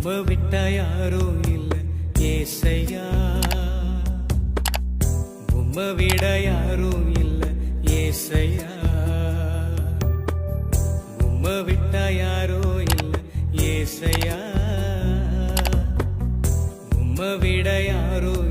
உம்மை விட்டா யாரும் இல்ல ஏசையா, உம்மை விட யாரும் இல்ல ஏசையா, உம்மை விட்டா யாரும் இல்ல ஏசையா, உம்மை விட யாரும்